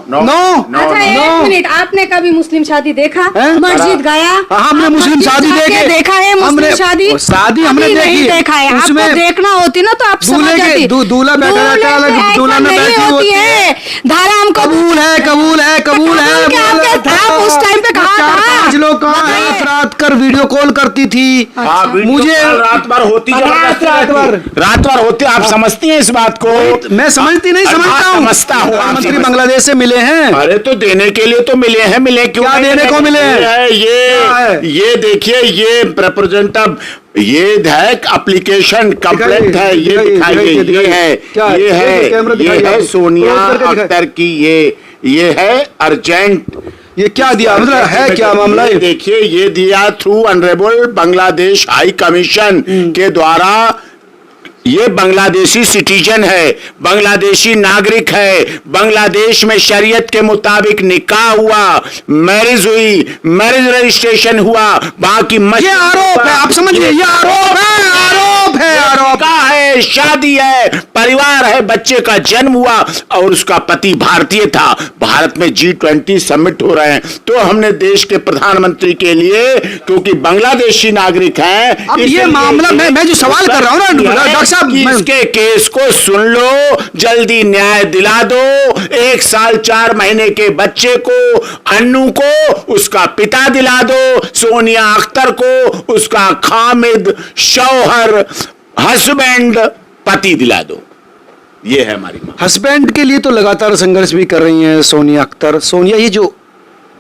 अच्छा एक मिनट, आपने कभी मुस्लिम शादी देखा? मस्जिद गया? हमने मुस्लिम शादी देखा है? मुस्लिम शादी हमने नहीं देखा है। आपको देखना होती ना तो आप समझ जाती। दूल्हा बैठा दूल्हा में बैठी होती है। धर्म कबूल है कबूल है कबूल है। आप उस टाइम पे कहा था? 4-5 लोग रात कर वीडियो कॉल करती थी। मुझे रात भर होती, रात भर होती। आप समझती हैं इस बात को? मैं समझती नहीं, समझता हूँ। प्रधानमंत्री बांग्लादेश से मिले हैं। अरे तो देने के लिए तो मिले हैं, मिले क्यों? क्या देने को मिले हैं? ये देखिए, ये रिप्रेजेंटेटिव, ये है एप्लीकेशन कंप्लेंट है, ये दिखाइए। ये है सोनिया अख्तर की, ये है अर्जेंट। ये क्या दिया, मतलब है क्या मामला? ये देखिए, ये दिया through honourable Bangladesh high commission के द्वारा। ये बांग्लादेशी सिटीजन है, बांग्लादेशी नागरिक है, बांग्लादेश में शरीयत के मुताबिक निकाह हुआ, मैरिज हुई, मैरिज रजिस्ट्रेशन हुआ, वहां की ये आरोप है, आप समझिए, ये आरोप है, आरोप है, आरोप है, शादी है, परिवार है, बच्चे का जन्म हुआ और उसका पति भारतीय था। भारत में G20 समिट हो रहे हैं, तो हमने देश के प्रधानमंत्री के लिए, क्योंकि बांग्लादेशी नागरिक हैं, अब ये मामला मैं जो सवाल कर रहा हूँ ना डॉक्टर साहब, इसके केस को सुन लो, जल्दी न्याय दिला दो। 1 साल 4 महीने के बच्चे को, अन्नू को उसका पिता दिला दो, सोनिया अख्तर को उसका खामिद शौहर हस्बैंड पति दिला दो। ये है हमारी मांग। हस्बैंड के लिए तो लगातार संघर्ष भी कर रही हैं सोनिया अख्तर। सोनिया ये जो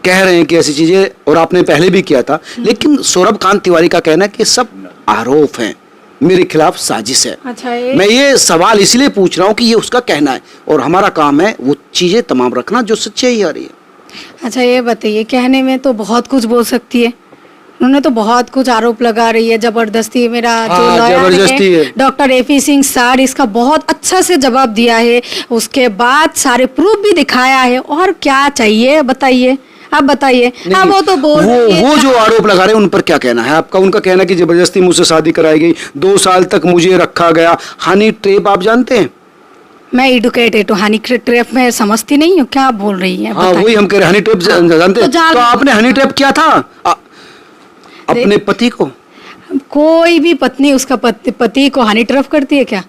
कह रहे हैं कि ऐसी चीजें, और आपने पहले भी किया था, लेकिन सौरभ कांत तिवारी का कहना है कि सब आरोप हैं, मेरे खिलाफ साजिश है। अच्छा, मैं ये सवाल इसलिए पूछ रहा हूँ कि ये उसका कहना है और हमारा काम है वो चीजें तमाम रखना जो सच्चाई आ रही है। अच्छा ये बताइए, कहने में तो बहुत कुछ बोल सकती है, उन्होंने तो बहुत कुछ आरोप लगा रही है, जबरदस्ती। मेरा जो लॉयर है डॉक्टर AP सिंह सर, इसका बहुत अच्छा से जवाब दिया है, उसके बाद सारे प्रूफ भी दिखाया है। और क्या चाहिए बताइए, आप बताइए। हाँ वो तो वो जो आरोप लगा रहे हैं उन पर क्या कहना है आपका? उनका कहना है कि जबरदस्ती मुझसे शादी कराई गई, 2 साल तक मुझे रखा गया। हनी ट्रैप आप जानते हैं? मैं एडुकेटेड हूँ, हनी ट्रैप में समझती नहीं हूँ, क्या आप बोल रही हैं? हाँ वही हम कह रहे, हनी ट्रैप जानते हैं? तो आपने हनी ट्रैप किया था अपने पति को? कोई भी पत्नी उसका पति को हनी ट्रैप करती है क्या?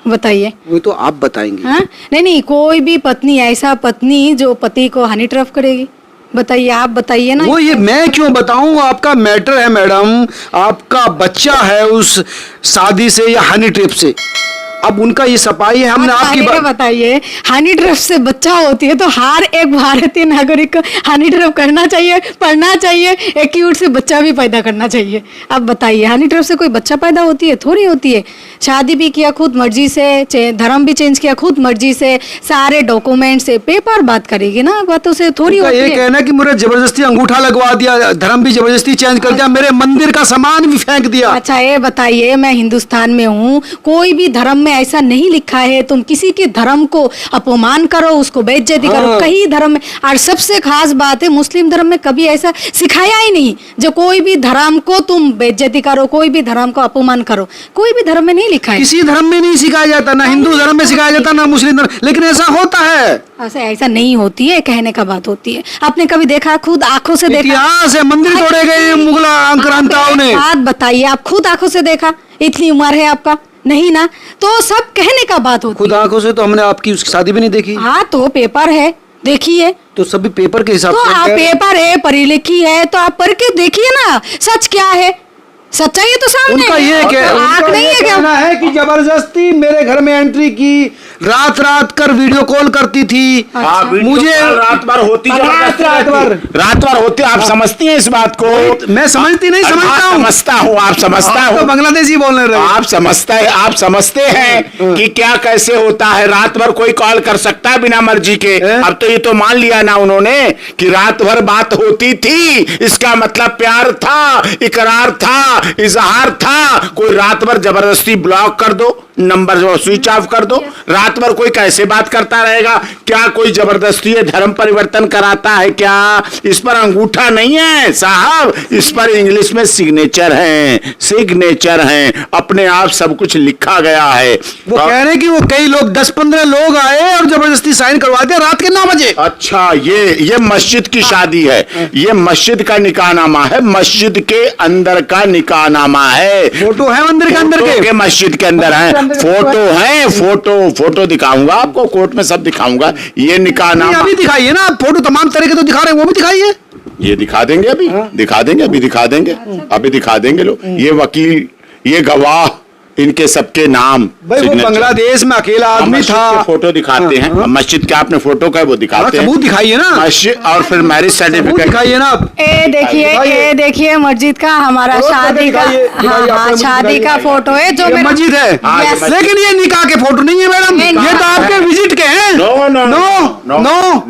बताइए। वो तो आप बताएंगे। हाँ नहीं, कोई भी पत्नी, ऐसा पत्नी जो पति को हनी ट्रैप करेगी, बताइए, आप बताइए ना। वो ये मैं क्यों बताऊं? आपका मैटर है मैडम, आपका बच्चा है उस शादी से या हनी ट्रैप से? अब उनका ये सफाई है, हमने आपकी बताइए। हनी ट्रैप से बच्चा होती है तो हर एक भारतीय नागरिक को हनी ट्रैप करना चाहिए, पढ़ना चाहिए, एक क्यूट से बच्चा भी पैदा करना चाहिए। अब बताइए, हनी ट्रैप से कोई बच्चा पैदा होती है? थोड़ी होती है। शादी भी किया खुद मर्जी से, धर्म भी चेंज किया खुद मर्जी से, सारे डॉक्यूमेंट से, पेपर बात करेगी ना, बातों से थोड़ी होती है। ये कहना कि मुझे जबरदस्ती अंगूठा लगवा दिया, धर्म भी जबरदस्ती चेंज कर दिया, मेरे मंदिर का सामान भी फेंक दिया। अच्छा ये बताइए, मैं हिंदुस्तान में हूँ, कोई भी धर्म में ऐसा नहीं लिखा है तुम किसी के धर्म को अपमान करो, उसको बेइज्जती करो, कहीं धर्म में। और सबसे खास बात है, मुस्लिम धर्म में कभी ऐसा सिखाया ही नहीं जो कोई भी धर्म को तुम बेइज्जती करो, कोई भी धर्म को अपमान करो, कोई भी धर्म में नहीं लिखा है। किसी धर्म में नहीं सिखाया जाता, ना हिंदू धर्म में सिखाया जाता, ना मुस्लिम धर्म, लेकिन ऐसा होता है। ऐसा नहीं होती है, कहने का बात होती है। आपने कभी देखा, खुद आंखों से देखा? इतिहास है, मंदिर तोड़े गए मुगल आक्रांताओं ने। बात बताइए, आप खुद आंखों से देखा? इतनी उम्र है आपका, नहीं ना? तो सब कहने का बात होती है। खुद आंखों से तो हमने आपकी उसकी शादी भी नहीं देखी। हाँ तो पेपर है, देखिए। तो सभी पेपर के हिसाब से। तो पेपर है, पढ़ी लिखी है, तो आप पढ़ के देखिए ना, सच क्या है, सच्चाई तो सामने। उनका ये कहना है कि जबरदस्ती मेरे घर में एंट्री की, रात कर वीडियो कॉल करती थी। मुझे रात भर होती, रात भर होती। आप समझती हैं इस बात को? मैं समझती नहीं, समझता हूँ, आप समझता हूँ। तो बांग्लादेशी बोलने रहे। आप समझते हैं कि क्या कैसे होता है। रात भर कोई कॉल कर सकता है बिना मर्जी के। अब तो ये तो मान लिया ना उन्होंने कि रात भर बात होती थी, इसका मतलब प्यार था, इकरार था, इजहार था। कोई रात भर जबरदस्ती ब्लॉक कर दो, नंबर स्विच ऑफ कर दो, रात रात भर कोई कैसे बात करता रहेगा? क्या कोई जबरदस्ती ये धर्म परिवर्तन कराता है क्या? इस पर अंगूठा नहीं है साहब, इस पर इंग्लिश में सिग्नेचर है, सिग्नेचर है, अपने आप सब कुछ लिखा गया है। वो कह रहे हैं कि वो कई लोग 10-15 लोग आए और जबरदस्ती साइन करवा दिया रात के 9 बजे। अच्छा, ये मस्जिद की शादी है, ये मस्जिद का निकाहनामा है, मस्जिद के अंदर का निकाहनामा है। फोटो है मंदिर के अंदर के मस्जिद के अंदर है, फोटो है, फोटो दिखाऊंगा आपको, कोर्ट में सब दिखाऊंगा। ये निकाहनामा अभी दिखाइए ना, फोटो तमाम तरह के तो दिखा रहे हैं, वो भी दिखाइए। ये दिखा देंगे, अभी दिखा देंगे, अभी दिखा देंगे, अभी दिखा देंगे लोग। ये वकील, ये गवाह, इनके सबके नाम। भाई वो बांग्लादेश में अकेला आदमी था। फोटो दिखाते हैं, मस्जिद के आपने फोटो का वो दिखाते हैं, सबूत दिखाइए ना मस्जिद, और फिर मैरिज सर्टिफिकेट दिखाइए ना। ये देखिए मस्जिद का हमारा शादी का, हाँ शादी का फोटो है जो मेरा मस्जिद है। Yes. लेकिन ये निकाह के फोटो नहीं है मैडम, ये तो आपके विजिट के हैं। नो नो नो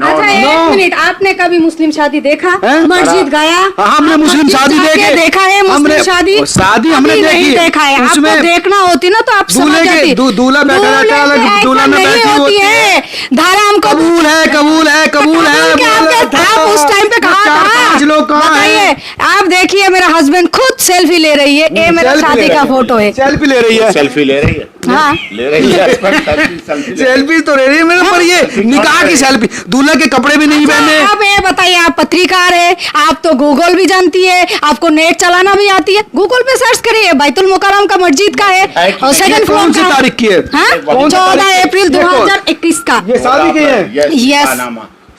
अच्छा एक मिनट, आपने कभी मुस्लिम शादी देखा? मस्जिद गया? हमने मुस्लिम शादी देखा है, मुस्लिम शादी हमने नहीं देखा है। आपको देखना होती ना तो आप समझ जाती। दूल्हा बैठा रहता है अलग, दूल्हा में बैठी होती है। धर्म को कबूल है, कबूल है, कबूल है। आप उस टाइम पे कहाँ था? 4-5 लोग कहाँ हैं? आप देखिए मेरा हस्बैंड खुद सेल्फी ले रही है, ये मेरा शादी का फोटो है। सेल्फी ले रही है, सेल्फी ले रही है, हाँ ले रही है, सेल्फी तो ले रही है मेरे, पर ये निकाह की सेल्फी, दूल्हा के कपड़े भी नहीं पहने। आप ये बताइए, आप पत्रकार है, आप तो गूगल भी जानती है, आपको नेट चलाना भी आती है, गूगल पे सर्च करिए, बैतुल मुकर्रम का मस्जिद का है और सेकंड फ्लोर कौन सी तारीख की है? 14 अप्रैल 2021 का। ये शादी की है। यस,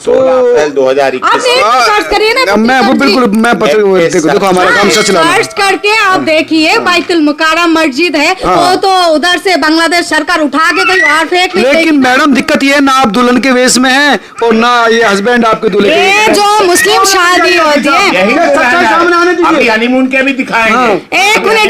16 अप्रैल 2021। आप सर्च करिए ना, मैं वो बिल्कुल मैं देखो हमारा काम सच चलाना है। सर्च करके आप देखिए, बैतुल मुकर्रम मस्जिद है, वो तो उधर से बांग्लादेश सरकार उठा के कहीं और फेंक नहीं। लेकिन मैडम दिक्कत ये है ना, आप दुल्हन के वेश में हैं और ना ये हस्बैंड आपके दूल्हे के। ये जो मुस्लिम शादी होती है, यही तो सामने आने दीजिए। अभी हनीमून के भी दिखाएंगे। एक मिनट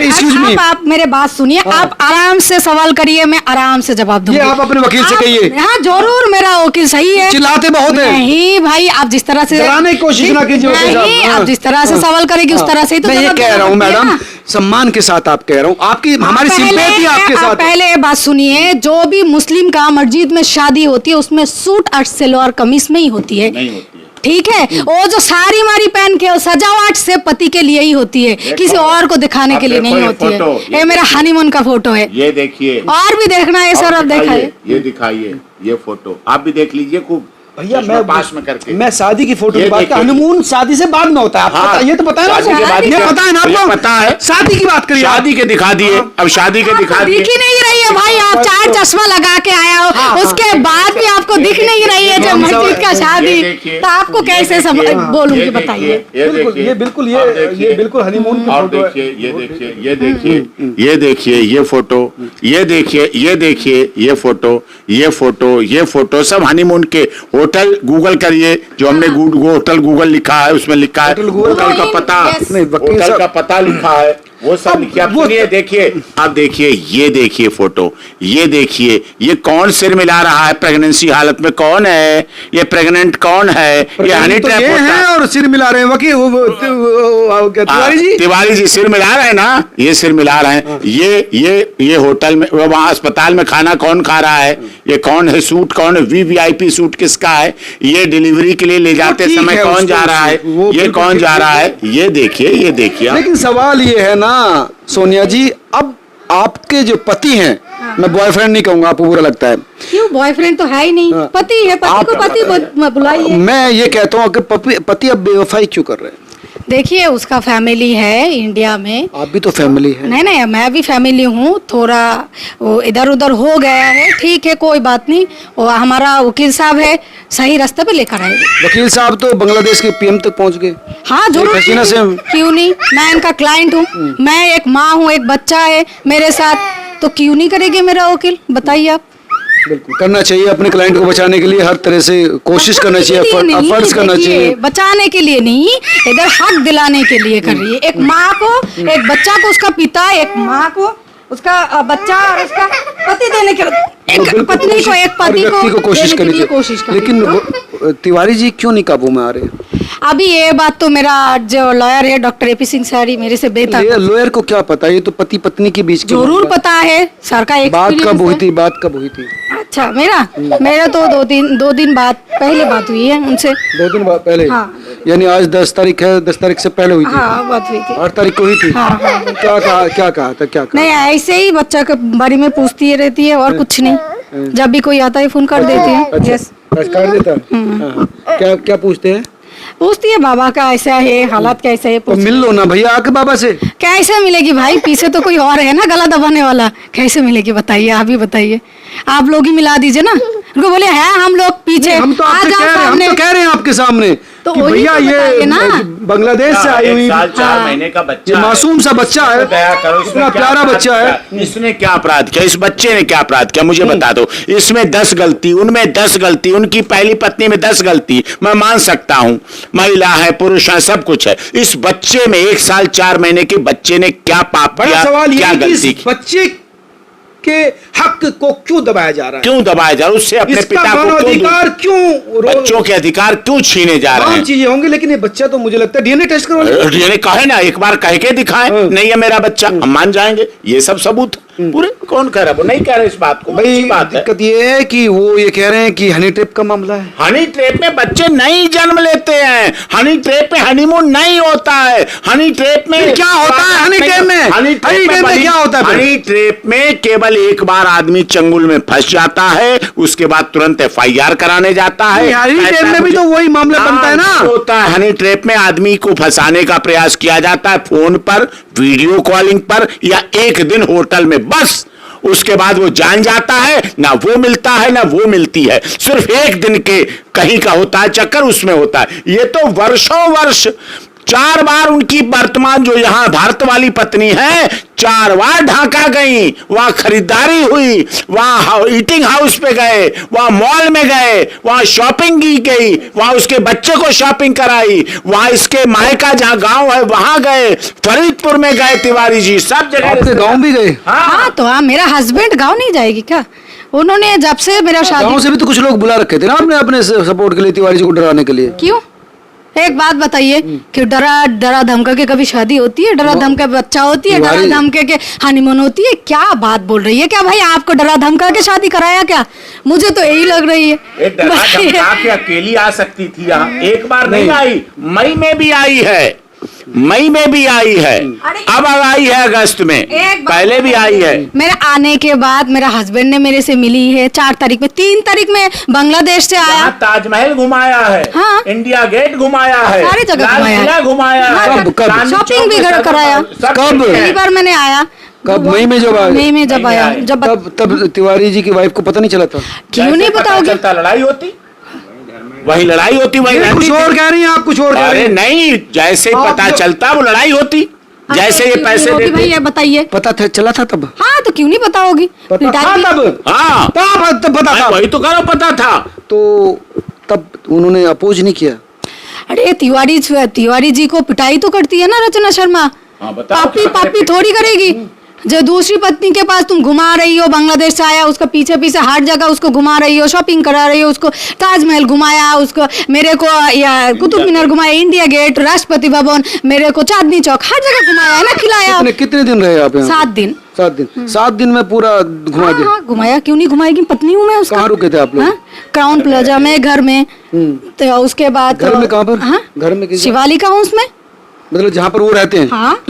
excuse me। आप मेरे बात सुनिए, आप आराम से सवाल करिए, मैं आराम से जवाब दूंगी। ये आप अपने वकील से कहिए। हाँ जरूर, मेरा वकील सही है। चिल्लाते बहुत है। नहीं भाई, आप जिस तरह से डराने की कोशिश ना कीजिए वकील साहब। नहीं, आप जिस तरह से सवाल करेगी उस तरह से ही तो मैं ये जवाब कह रहा हूँ देना पड़ेगा मैडम, ना। सम्मान के साथ आप कह रहा हूँ, आपकी हमारी सिंपैथी आपके आप साथ है। पहले बात सुनिए, जो भी मुस्लिम का मस्जिद में शादी होती है उसमें सूट और सलवार कमीज में ही होती है, नहीं होती है। ठीक है। वो जो साड़ी मारी पहन के सजावट से पति के लिए ही होती है, किसी और को दिखाने के लिए नहीं होती है। ये मेरा हनीमून का फोटो है, ये देखिए, और भी देखना है सर, अब देखा है। ये दिखाइए, ये फोटो आप भी देख लीजिए खूब भैया चश्मा पास में करके। मैं शादी की फोटो ये की बात कर, देखिए। हनीमून शादी से बाद में होता है, आपको हाँ, ये तो पता है ना शादी के आपको? बाद ये क्या? पता है ना ये आपको? पता है। शादी की बात करिए। शादी के दिखा दिए, अब शादी के दिखा आपको दिए। दिख ही नहीं रही है भाई, आप 4 चश्मा लगा के आया हो, उसके बाद भी आपको दिख नहीं रही है जब मस्जिद का शादी, देखिए, तो आपको कैसे बोलूंगी बताइए। ये बिल्कुल हनीमून की और फोटो है। देखिए, ये देखिए, ये देखिए, ये देखिए, ये फोटो, ये देखिए, ये देखिए, ये फोटो, ये फोटो, ये फोटो, सब हनीमून के। होटल गूगल करिए, जो हमने होटल गूगल लिखा है उसमें लिखा है होटल का पता, नहीं, वकील होटल साहब- का पता लिखा है, वो सब लिखिए। आप सुनिए, देखिए, आप देखिए, ये देखिए फोटो, ये देखिए, ये कौन सिर मिला रहा है प्रेगनेंसी हालत में? कौन है ये प्रेग्नेंट? कौन है ये? हनी तो ट्रैप ये होता हैं है। और सिर मिला रहे हैं वकील तिवारी जी। तिवारी जी सिर मिला रहे हैं ना, ये सिर मिला रहे हैं। ये होटल में, वहाँ अस्पताल में खाना कौन खा रहा है? ये कौन है? सूट कौन है? वीवीआईपी सूट किसका है? ये डिलीवरी के लिए ले जाते ठीक समय है, कौन उसको- जा रहा है? वो ये बिल्कुल कौन ठीक जा है। रहा है? ये देखिए, ये देखिए। लेकिन सवाल ये है ना सोनिया जी, अब आपके जो पति हैं, मैं बॉयफ्रेंड नहीं कहूंगा, आपको बुरा लगता है। क्यों, बॉयफ्रेंड तो है ही नहीं, पति है, पति को पति बुलाइए। मैं ये कहता हूँ कि पति अब बेवफाई क्यों कर रहे हैं? देखिए उसका फैमिली है इंडिया में। आप भी तो फैमिली है। नहीं, मैं भी फैमिली हूँ, थोड़ा वो इधर उधर हो गया है, ठीक है कोई बात नहीं। वो हमारा वकील साहब है, सही रास्ते पे लेकर आएंगे। वकील साहब तो बांग्लादेश के पीएम तक पहुंच गए। हाँ जरूर, हसीना से क्यों नहीं, मैं इनका क्लाइंट हूँ, मैं एक माँ हूँ, एक बच्चा है मेरे साथ, तो क्यों नहीं करेंगे मेरा वकील? बताइए आप। बिल्कुल करना चाहिए, अपने क्लाइंट को बचाने के लिए हर तरह से कोशिश करना चाहिए, एफर्ट्स करना चाहिए। बचाने के लिए नहीं, इधर हक दिलाने के लिए कर रही है। एक माँ को, एक बच्चा को उसका पिता, एक माँ को उसका बच्चा और उसका पति देने के, एक पत्नी को एक पति को कोशिश देने के करनी लिए चाहिए। कोशिश कर लेकिन रही है। तिवारी जी क्यों नहीं काबू में आ रहे? अभी ये बात तो मेरा जो लॉयर है डॉक्टर एपी सिंह सर ही मेरे से बेहतर लॉयर को क्या पता? ये तो पति पत्नी के बीच की जरूर बात पता है, सर का बात एक्सपीरियंस कब हुई है। थी? बात कब हुई थी? अच्छा मेरा तो दो दिन बाद पहले बात हुई है उनसे। 2 दिन बाद पहले? हाँ। यानी आज 10 तारीख है, 10 तारीख से पहले हुई थी? हाँ बात हुई थी। 8 तारीख को हुई थी? हाँ, हाँ। क्या कहा था? क्या कहा? नहीं ऐसे ही बच्चा के बारे में पूछती रहती है और कुछ नहीं, जब भी कोई आता है फोन कर देती है। अच्छा, यस अच्छा, कर देता है? हाँ। क्या पूछते हैं? पूछती है बाबा का ऐसा है, हालात कैसे है, तो मिल लो ना भैया आके बाबा से। कैसे मिलेगी भाई, पीछे तो कोई और है ना गला दबाने वाला, कैसे मिलेगी बताइए? आप ही बताइए, आप लोग ही मिला दीजिए ना। उनको बोले है हम लोग पीछे, हम तो आपसे कह रहे हैं, हम तो कह रहे हैं आपके सामने तो कि वही भैया तो बताइए ये ना। बांग्लादेश से आई हुई 1 साल 4 हाँ। महीने का बच्चा ये है। मासूम सा बच्चा है, दया करो, इसने इतना क्या प्यारा अपराध बच्चा है। किया? इसने क्या अपराध किया? इस बच्चे ने क्या अपराध किया मुझे बता दो। इसमें 10 गलती, उनमें 10 गलती, उनकी पहली पत्नी में 10 गलती, मैं मान सकता हूं, महिला है, पुरुष है, सब कुछ है। इस बच्चे में 1 साल 4 महीने के बच्चे ने क्या पाप बड़ा किया, सवाल ये क्या है कि गलती इस की? बच्चे के हक को क्यों दबाया जा रहा है? क्यों दबाया जा रहा है? उससे अपने इसका पिता को क्यों मानवाधिकार क्यों बच्चों के अधिकार क्यों छीने जा रहे तमाम हैं? चीजें होंगी, लेकिन ये बच्चा तो मुझे लगता है डीएनए टेस्ट करवा लो। डीएनए कहे ना, एक बार कह के दिखाएं, नहीं है मेरा बच्चा, हम मान जाएंगे। ये सब सबूत पूरे कौन कह रहा है? वो नहीं कह रहे इस बात को। भाई अच्छी बात है। दिक्कत ये है कि वो ये कह रहे हैं कि हनी ट्रैप का मामला है। हनी ट्रैप में बच्चे नहीं जन्म लेते हैं। हनी ट्रैप में हनीमून नहीं होता है। हनी ट्रैप में फिर क्या होता है हनी ट्रैप में? हनी ट्रैप में क्या होता है फिर? हनी ट्रैप में केवल एक बार आदमी चंगुल में फंस जाता है, उसके बाद तुरंत एफआईआर कराने जाता है। नहीं, हनी ट्रैप में भी तो वही मामला बनता है ना। होता है हनी ट्रैप में आदमी को फंसाने का प्रयास किया जाता है, फोन पर, वीडियो कॉलिंग पर, या एक दिन होटल में, बस उसके बाद वो जान जाता है, ना वो मिलता है ना वो मिलती है। सिर्फ एक दिन के कहीं का होता है चक्कर, उसमें होता है। ये तो वर्षों वर्ष 4 बार उनकी वर्तमान जो यहां भारत वाली पत्नी है 4 बार ढाका गई, वहां खरीदारी हुई, वहां ईटिंग हाउस पे गए, वहां मॉल में गए, वहां शॉपिंग की गई, वहां उसके बच्चे को शॉपिंग कराई, वहां इसके मायका जहां गांव है वहां गए, फरीदपुर में गए तिवारी जी, सब जगह। आपके गांव भी गए? हाँ तो हाँ, मेरा हस्बैंड गाँव नहीं जाएगी क्या? उन्होंने जब से मेरा गांव शादी, से भी तो कुछ लोग बुला रखे थे ना आपने अपने सपोर्ट के लिए, तिवारी जी को डराने के लिए। क्यों? एक बात बताइए कि डरा धमका के कभी शादी होती है? डरा धमका के बच्चा होती है? डरा धमके के हनीमून होती है? क्या बात बोल रही है? क्या भाई आपको डरा धमका के शादी कराया क्या? मुझे तो यही लग रही है। एक डरा धमका के अकेली आ सकती थी यहाँ, एक बार नहीं आई, मई में भी आई है, मई में भी आई है, अब आई है अगस्त में, पहले भी आई है। मेरे आने के बाद मेरा हस्बैंड ने मेरे से मिली है 4 तारीख में, 3 तारीख में बांग्लादेश से आया, यहाँ ताजमहल घुमाया है, हाँ। इंडिया गेट घुमाया है, सारी जगह लाल घुमाया है। किला घुमाया हाँ, है, कब? चांदनी शॉपिंग चौक भी में कराया। सब कब? ठीक है। पहली बार मैंने आया। कब? मई में जब आए? मई में जब मई में आया, आए। जब तब तिवारी जी की वाइफ को पता नहीं चला था? क्यों नहीं पता बताओगे? चलता, लड़ाई होती, वही लड़ाई होती, वही ये रहती कुछ थी। और कह रही हैं आप, कुछ और कह रहे अरे हैं। नहीं, जैसे ही आप पता जो- चलता वो लड़ाई होती, जैसे ये पैसे होगी भाई, देते। ये बताइए। पता था, चला था तब? हाँ तो क्यों नहीं पता होगी? पता था पिताजी- तब? हाँ, तब पता मैं था? वही तो करो, पता था। तो तब उन्होंने अपोज नहीं किया? अरे तिवारी जी को पिटाई तो करती है ना रचना शर्मा। हाँ, बताओ। पापी पापी थोड़ी करेगी। जो दूसरी पत्नी के पास तुम घुमा रही हो, बांग्लादेश से आया, उसका पीछे पीछे हर जगह उसको घुमा रही हो, शॉपिंग करा रही हो, उसको ताजमहल घुमाया, उसको मेरे को या कुतुब मीनार घुमाया, इंडिया गेट, राष्ट्रपति भवन, मेरे को चांदनी चौक, हर जगह घुमाया है ना, खिलाया। कितने दिन रहे आप यहाँ? 7 दिन। 7 दिन? 7 दिन में पूरा घुमा हाँ, दिया? हाँ, घुमाया, क्यों नहीं घुमाएगी? पत्नी हूँ मैं उसका। कहाँ रुके थे आप लोग? हाँ? क्राउन प्लाजा में, घर में। तो उसके बाद घर में कहाँ पर? हाँ? घर में किसी- शिवालिका हाउस में। मतलब जहाँ पर वो रहते हैं? हाँ। तो